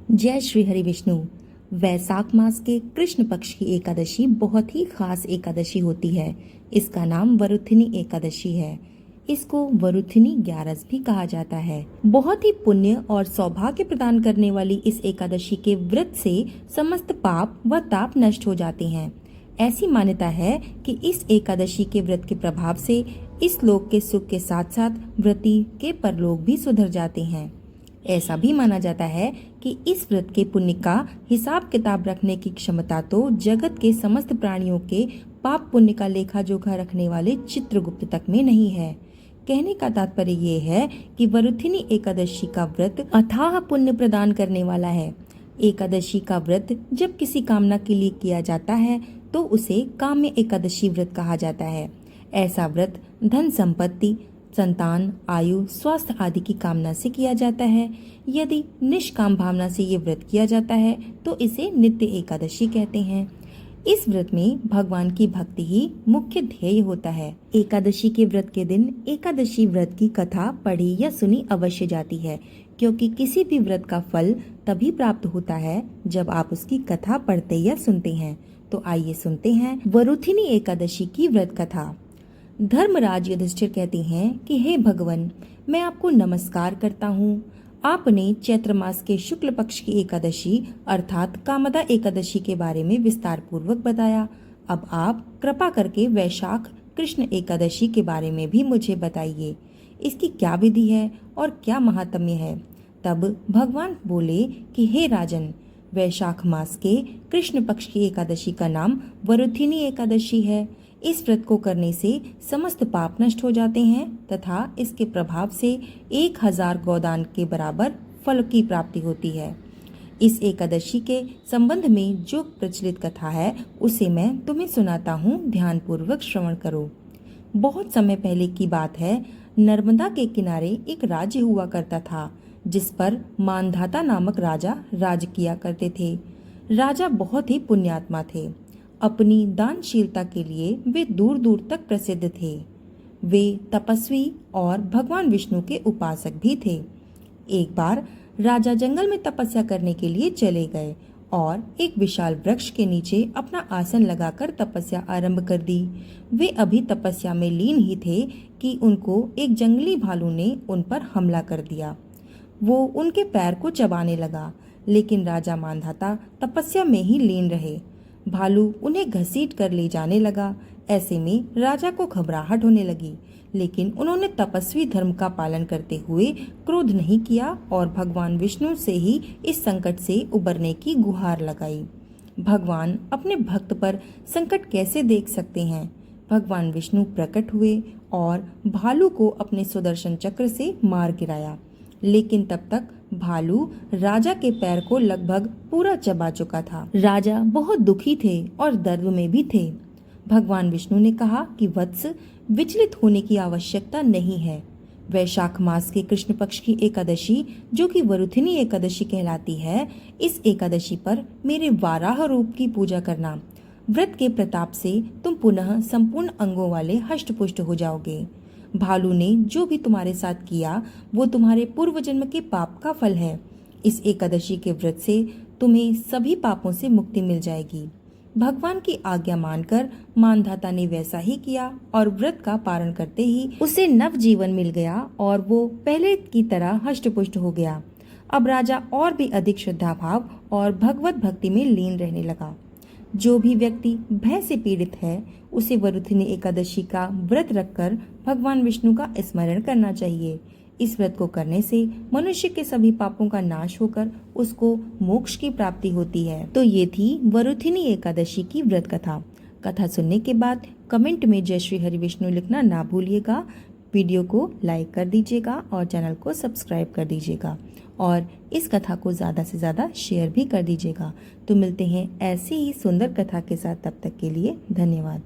जय श्री हरि विष्णु। वैशाख मास के कृष्ण पक्ष की एकादशी बहुत ही खास एकादशी होती है। इसका नाम वरुथिनी एकादशी है। इसको वरुथिनी ग्यारस भी कहा जाता है। बहुत ही पुण्य और सौभाग्य प्रदान करने वाली इस एकादशी के व्रत से समस्त पाप व ताप नष्ट हो जाते हैं। ऐसी मान्यता है कि इस एकादशी के व्रत के प्रभाव से इस लोक के सुख के साथ साथ व्रती के परलोक भी सुधर जाते हैं। ऐसा भी माना जाता है कि इस व्रत के पुण्य का हिसाब किताब रखने की क्षमता तो जगत के समस्त प्राणियों के पाप पुण्य का लेखा जोखा रखने वाले चित्रगुप्त तक में नहीं है। कहने का तात्पर्य ये है कि वरुथिनी एकादशी का व्रत अथाह पुण्य प्रदान करने वाला है। एकादशी का व्रत जब किसी कामना के लिए किया जाता है तो उसे काम्य एकादशी व्रत कहा जाता है। ऐसा व्रत धन संपत्ति, संतान, आयु, स्वास्थ्य आदि की कामना से किया जाता है। यदि निष्काम भावना से ये व्रत किया जाता है तो इसे नित्य एकादशी कहते हैं। इस व्रत में भगवान की भक्ति ही मुख्य ध्येय होता है। एकादशी के व्रत के दिन एकादशी व्रत की कथा पढ़ी या सुनी अवश्य जाती है, क्योंकि किसी भी व्रत का फल तभी प्राप्त होता है जब आप उसकी कथा पढ़ते या सुनते हैं। तो आइए सुनते हैं वरुथिनी एकादशी की व्रत कथा। धर्मराज युधिष्ठिर कहते हैं कि हे भगवान, मैं आपको नमस्कार करता हूँ। आपने चैत्र मास के शुक्ल पक्ष की एकादशी अर्थात कामदा एकादशी के बारे में विस्तार पूर्वक बताया। अब आप कृपा करके वैशाख कृष्ण एकादशी के बारे में भी मुझे बताइए। इसकी क्या विधि है और क्या महात्म्य है। तब भगवान बोले कि हे राजन, वैशाख मास के कृष्ण पक्ष की एकादशी का नाम वरुथिनी एकादशी है। इस व्रत को करने से समस्त पाप नष्ट हो जाते हैं तथा इसके प्रभाव से 1000 गोदान के बराबर फल की प्राप्ति होती है। इस एकादशी के संबंध में जो प्रचलित कथा है उसे मैं तुम्हें सुनाता हूँ, ध्यान पूर्वक श्रवण करो। बहुत समय पहले की बात है। नर्मदा के किनारे एक राज्य हुआ करता था जिस पर मानधाता नामक राजा राज किया करते थे। राजा बहुत ही पुण्यात्मा थे। अपनी दानशीलता के लिए वे दूर दूर तक प्रसिद्ध थे। वे तपस्वी और भगवान विष्णु के उपासक भी थे। एक बार राजा जंगल में तपस्या करने के लिए चले गए और एक विशाल वृक्ष के नीचे अपना आसन लगाकर तपस्या आरंभ कर दी। वे अभी तपस्या में लीन ही थे कि उनको एक जंगली भालू ने उन पर हमला कर दिया। वो उनके पैर को चबाने लगा, लेकिन राजा मानधाता तपस्या में ही लीन रहे। भालू उन्हें घसीट कर ले जाने लगा। ऐसे में राजा को घबराहट होने लगी, लेकिन उन्होंने तपस्वी धर्म का पालन करते हुए क्रोध नहीं किया और भगवान विष्णु से ही इस संकट से उबरने की गुहार लगाई। भगवान अपने भक्त पर संकट कैसे देख सकते हैं। भगवान विष्णु प्रकट हुए और भालू को अपने सुदर्शन चक्र से मार गिराया, लेकिन तब तक भालू राजा के पैर को लगभग पूरा चबा चुका था। राजा बहुत दुखी थे और दर्द में भी थे। भगवान विष्णु ने कहा कि वत्स, विचलित होने की आवश्यकता नहीं है। वैशाख मास के कृष्ण पक्ष की एकादशी, जो कि वरुथिनी एकादशी कहलाती है, इस एकादशी पर मेरे वाराह रूप की पूजा करना। व्रत के प्रताप से तुम पुनः संपूर्ण अंगों वाले हष्ट-पुष्ट हो जाओगे। भालू ने जो भी तुम्हारे साथ किया वो तुम्हारे पूर्व जन्म के पाप का फल है। इस एकादशी के व्रत से तुम्हें सभी पापों से मुक्ति मिल जाएगी। भगवान की आज्ञा मानकर मानधाता ने वैसा ही किया और व्रत का पारण करते ही उसे नव जीवन मिल गया और वो पहले की तरह हष्ट-पुष्ट हो गया। अब राजा और भी अधिक श्रद्धा भाव और भगवत भक्ति में लीन रहने लगा। जो भी व्यक्ति भय से पीड़ित है उसे वरुथिनी एकादशी का व्रत रखकर भगवान विष्णु का स्मरण करना चाहिए। इस व्रत को करने से मनुष्य के सभी पापों का नाश होकर उसको मोक्ष की प्राप्ति होती है। तो ये थी वरुथिनी एकादशी की व्रत कथा। कथा सुनने के बाद कमेंट में जय श्री हरि विष्णु लिखना ना भूलिएगा। वीडियो को लाइक कर दीजिएगा और चैनल को सब्सक्राइब कर दीजिएगा और इस कथा को ज़्यादा से ज़्यादा शेयर भी कर दीजिएगा। तो मिलते हैं ऐसी ही सुंदर कथा के साथ, तब तक के लिए धन्यवाद।